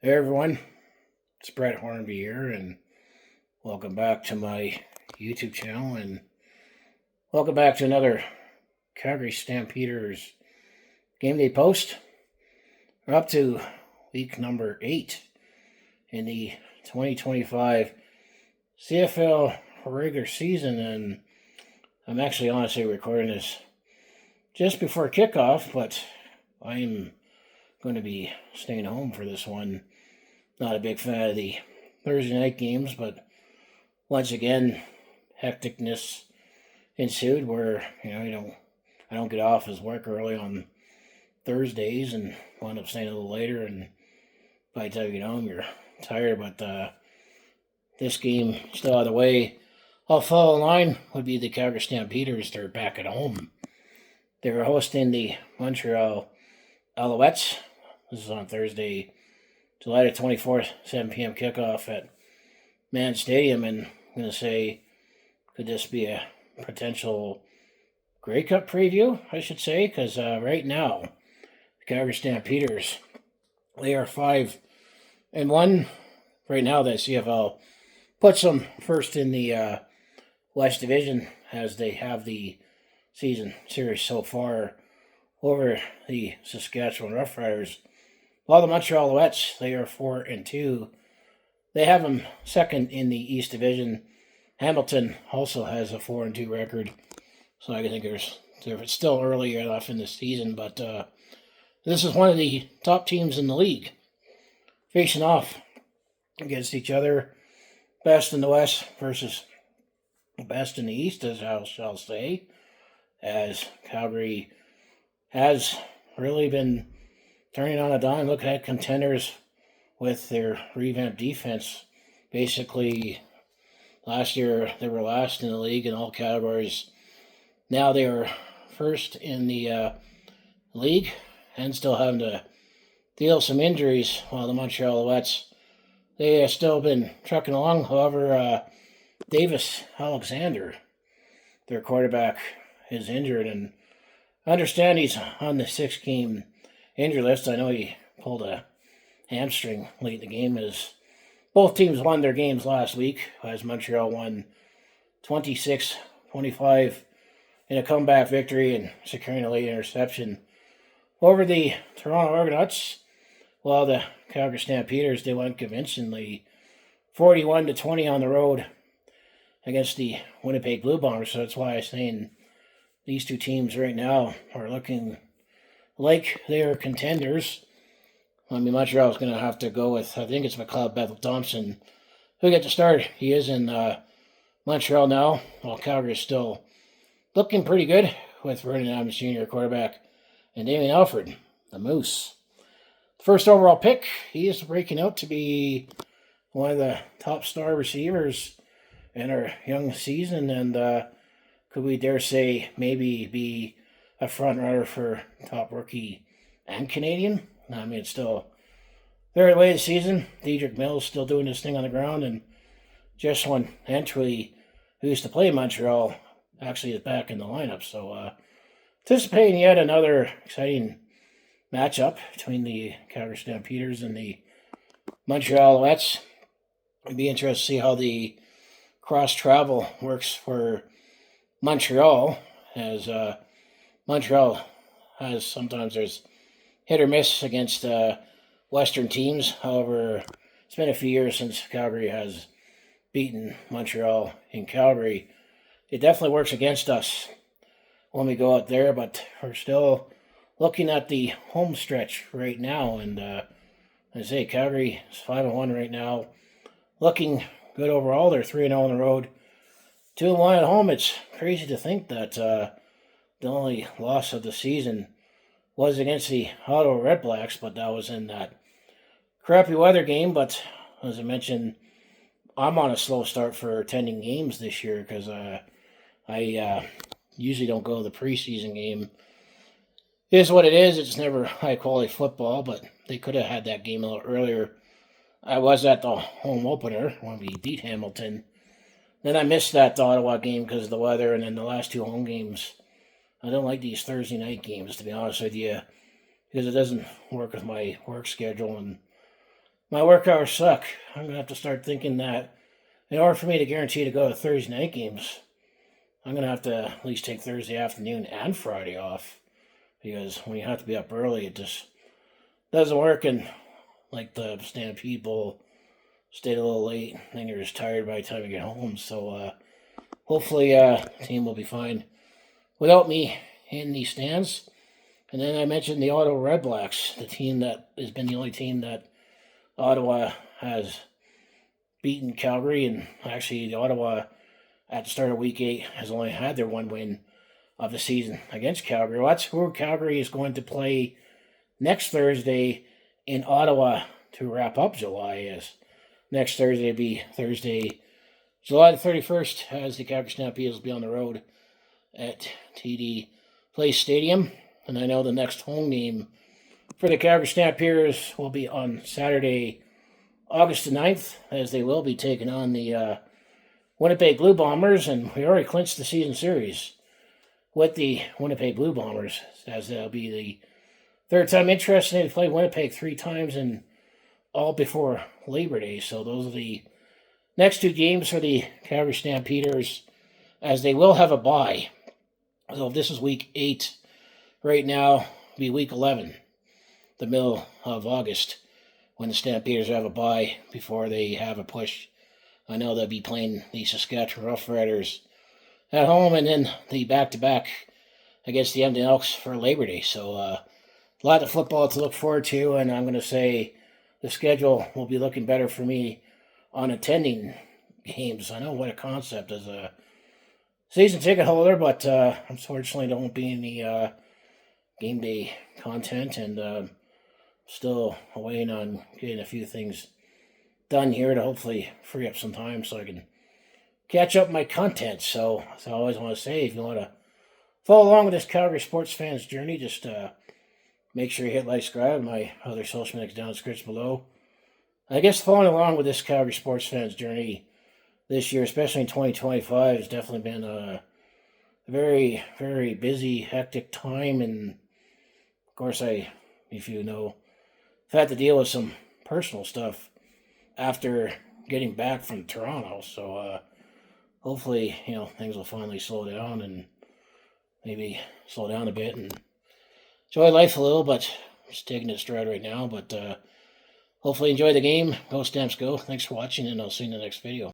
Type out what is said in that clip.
Hey everyone, it's Brett Hornby here, and welcome back to my YouTube channel, and welcome back to another Calgary Stampeders game day post. We're up to week number 8 in the 2025 CFL Regular season, and I'm actually honestly recording this just before kickoff, but I'm going to be staying home for this one. Not a big fan of the Thursday night games, but once again, hecticness ensued where I don't get off as work early on Thursdays and wind up staying a little later, and by the time you get home you're tired. But this game still out of the way. I'll follow in line would be the Calgary Stampeders. They're back at home. They were hosting the Montreal Alouettes. This is on Thursday, July the 24th, 7 p.m. kickoff at Man Stadium. And I'm going to say, could this be a potential Grey Cup preview, I should say? Because right now, the Calgary Stampeders, they are 5-1. Right now, the CFL puts them first in the West Division, as they have the season series so far over the Saskatchewan Roughriders. While the Montreal Alouettes, they are 4-2. They have them second in the East Division. Hamilton also has a 4-2 record. So I think it's still early enough in the season, but this is one of the top teams in the league facing off against each other. Best in the West versus best in the East, as I shall say, as Calgary has really been turning on a dime. Look at contenders with their revamped defense. Basically, last year they were last in the league in all categories. Now they are first in the league and still having to deal some injuries, while the Montreal Alouettes, they have still been trucking along. However, Davis Alexander, their quarterback, is injured, and I understand he's on the 6-game injury list. I know he pulled a hamstring late in the game, as both teams won their games last week, as Montreal won 26-25 in a comeback victory and securing a late interception over the Toronto Argonauts, while the Calgary Stampeders, they went convincingly 41-20 on the road against the Winnipeg Blue Bombers. So that's why I'm saying these two teams right now are looking like they are contenders. I mean, Montreal's going to have to go with, I think it's McLeod Bethel-Thompson, who get to start. He is in Montreal now, while Calgary is still looking pretty good with Vernon Adams Jr., quarterback, and Damien Alfred, the Moose. The first overall pick, he is breaking out to be one of the top star receivers in our young season, and could we dare say maybe be a front runner for top rookie and Canadian? I mean, it's still very late in the season. Dedrick Mills still doing his thing on the ground, and Jesselyn Entry, who used to play in Montreal, actually is back in the lineup. So anticipating yet another exciting matchup between the Calgary Stampeders and the Montreal Alouettes. It'd be interesting to see how the cross travel works for Montreal, as Montreal has sometimes there's hit or miss against Western teams. However, it's been a few years since Calgary has beaten Montreal in Calgary. It definitely works against us when we go out there, but we're still looking at the home stretch right now. And I say Calgary is 5-1 right now, looking good overall. They're 3-0 on the road, 2-1 at home. It's crazy to think that the only loss of the season was against the Ottawa RedBlacks, but that was in that crappy weather game. But as I mentioned, I'm on a slow start for attending games this year, because I usually don't go to the preseason game. It is what it is. It's never high-quality football, but they could have had that game a little earlier. I was at the home opener when we beat Hamilton. Then I missed that Ottawa game because of the weather, and then the last two home games. I don't like these Thursday night games, to be honest with you, because it doesn't work with my work schedule, and my work hours suck. I'm going to have to start thinking that in order for me to guarantee to go to Thursday night games, I'm going to have to at least take Thursday afternoon and Friday off. Because when you have to be up early, it just doesn't work. And like the Stampede Bowl, stayed a little late, and you're just tired by the time you get home. So hopefully the team will be fine without me in the stands. And then I mentioned the Ottawa RedBlacks, the team that has been the only team that Ottawa has beaten Calgary. And actually, the Ottawa at the start of week 8 has only had their one win of the season against Calgary. Well, that's who Calgary is going to play next Thursday in Ottawa to wrap up July. As next Thursday will be Thursday, July the 31st, as the Calgary Stampeders will be on the road at TD Place Stadium. And I know the next home game for the Calgary Stampeders will be on Saturday, August the 9th, as they will be taking on the Winnipeg Blue Bombers. And we already clinched the season series with the Winnipeg Blue Bombers, as that'll be the third time interested. They've played Winnipeg 3 times, and all before Labor Day. So those are the next 2 games for the Calgary Stampeders, as they will have a bye. So if this is week 8, right now it'll be week 11, the middle of August, when the Stampeders have a bye before they have a push. I know they'll be playing the Saskatchewan Roughriders at home, and then the back-to-back against the Edmonton Elks for Labor Day. So a lot of football to look forward to, and I'm going to say the schedule will be looking better for me on attending games. I know what a concept as a season ticket holder, but unfortunately there won't be any game day content, and still waiting on getting a few things done here to hopefully free up some time so I can catch up my content. So as I always want to say, if you want to follow along with this Calgary sports fans journey, just make sure you hit like, subscribe, my other social links down in the description below. I guess following along with this Calgary sports fans journey this year, especially in 2025, has definitely been a very, very busy, hectic time. And of course, if you know, I've had to deal with some personal stuff after getting back from Toronto. So hopefully, things will finally slow down and maybe slow down a bit and enjoy life a little, but just taking it stride right now. But hopefully enjoy the game. Go Stamps, go. Thanks for watching, and I'll see you in the next video.